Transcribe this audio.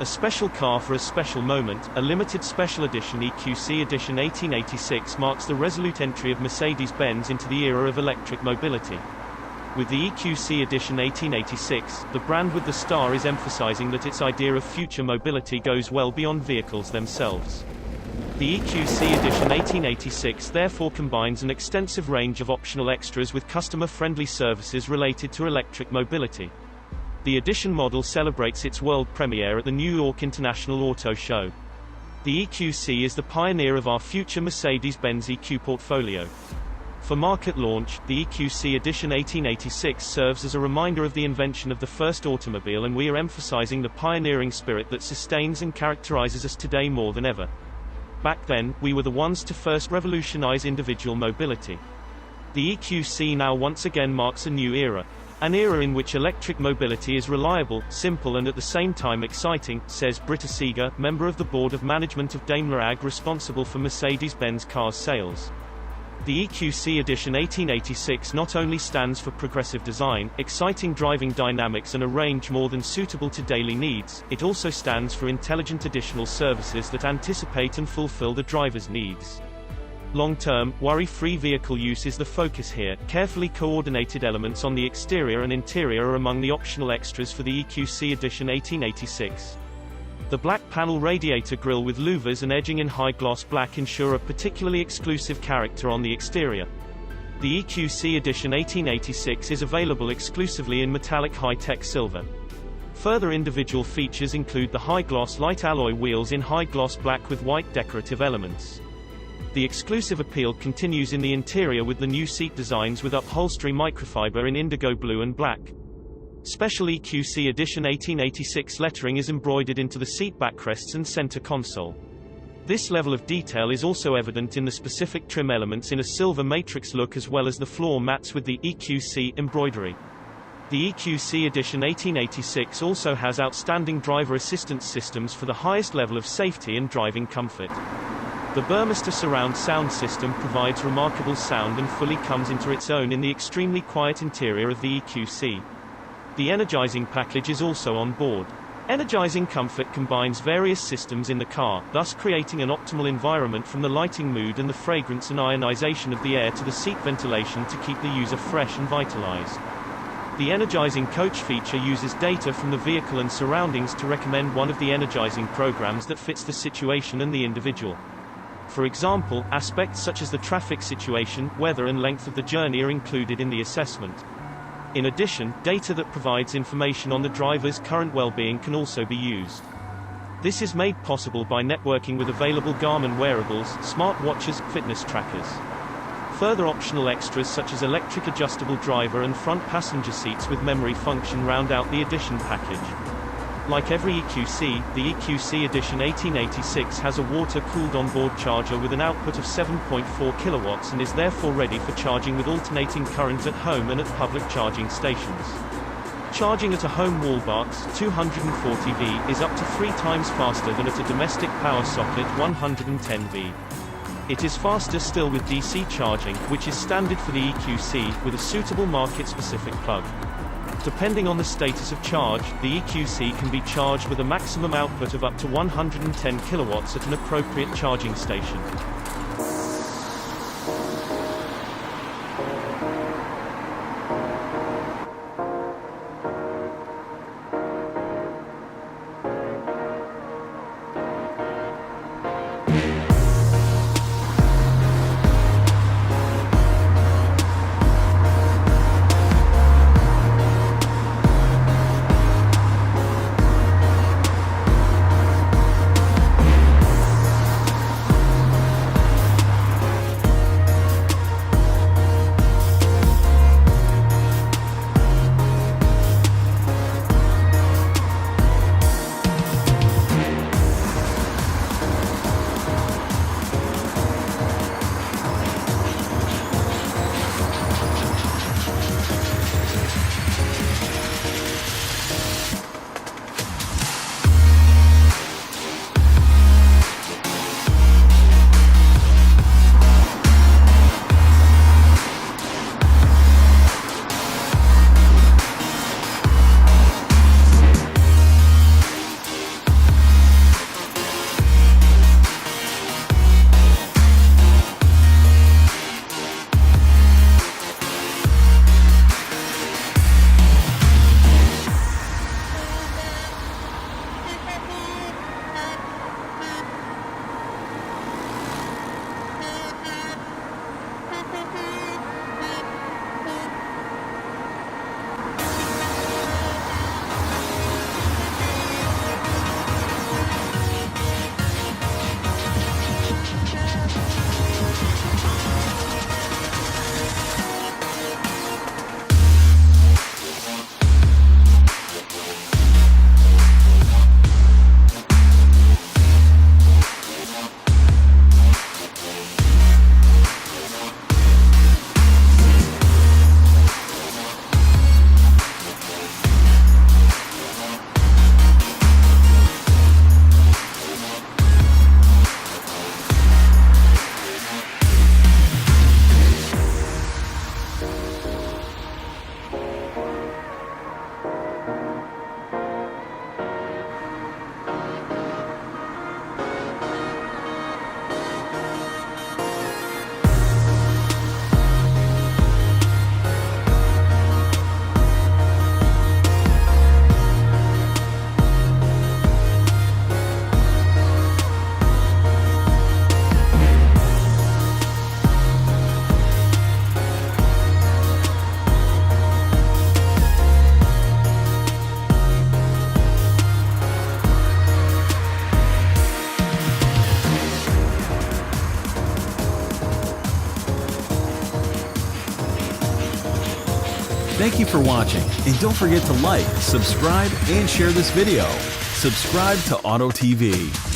A special car for a special moment, a limited special edition EQC Edition 1886 marks the resolute entry of Mercedes-Benz into the era of electric mobility. With the EQC Edition 1886, the brand with the star is emphasizing that its idea of future mobility goes well beyond vehicles themselves. The EQC Edition 1886 therefore combines an extensive range of optional extras with customer-friendly services related to electric mobility. The Edition model celebrates its world premiere at the New York International Auto Show. The EQC is the pioneer of our future Mercedes-Benz EQ portfolio. For market launch, the EQC Edition 1886 serves as a reminder of the invention of the first automobile, and we are emphasizing the pioneering spirit that sustains and characterizes us today more than ever. Back then, we were the ones to first revolutionize individual mobility. The EQC now once again marks a new era. An era in which electric mobility is reliable, simple and at the same time exciting, says Britta Seeger, member of the board of management of Daimler AG responsible for Mercedes-Benz Cars Sales. The EQC Edition 1886 not only stands for progressive design, exciting driving dynamics and a range more than suitable to daily needs, it also stands for intelligent additional services that anticipate and fulfill the driver's needs. Long-term, worry-free vehicle use is the focus here. Carefully coordinated elements on the exterior and interior are among the optional extras for the EQC Edition 1886. The black panel radiator grille with louvers and edging in high-gloss black ensure a particularly exclusive character on the exterior. The EQC Edition 1886 is available exclusively in metallic high-tech silver. Further individual features include the high-gloss light alloy wheels in high-gloss black with white decorative elements. The exclusive appeal continues in the interior with the new seat designs with upholstery microfiber in indigo blue and black. Special EQC Edition 1886 lettering is embroidered into the seat backrests and center console. This level of detail is also evident in the specific trim elements in a silver matrix look as well as the floor mats with the EQC embroidery. The EQC Edition 1886 also has outstanding driver assistance systems for the highest level of safety and driving comfort. The Burmester surround sound system provides remarkable sound and fully comes into its own in the extremely quiet interior of the EQC. The Energizing package is also on board. Energizing Comfort combines various systems in the car, thus creating an optimal environment from the lighting mood and the fragrance and ionization of the air to the seat ventilation to keep the user fresh and vitalized. The Energizing Coach feature uses data from the vehicle and surroundings to recommend one of the energizing programs that fits the situation and the individual. For example, aspects such as the traffic situation, weather and length of the journey are included in the assessment. In addition, data that provides information on the driver's current well-being can also be used. This is made possible by networking with available Garmin wearables, smartwatches, fitness trackers. Further optional extras such as electric adjustable driver and front passenger seats with memory function round out the Edition package. Like every EQC, the EQC Edition 1886 has a water-cooled onboard charger with an output of 7.4 kilowatts and is therefore ready for charging with alternating current at home and at public charging stations. Charging at a home wall box 240V is up to 3 times faster than at a domestic power socket 110V. It is faster still with DC charging, which is standard for the EQC, with a suitable market-specific plug. Depending on the status of charge, the EQC can be charged with a maximum output of up to 110 kilowatts at an appropriate charging station. Thank you for watching, and don't forget to like, subscribe, and share this video. Subscribe to Auto TV.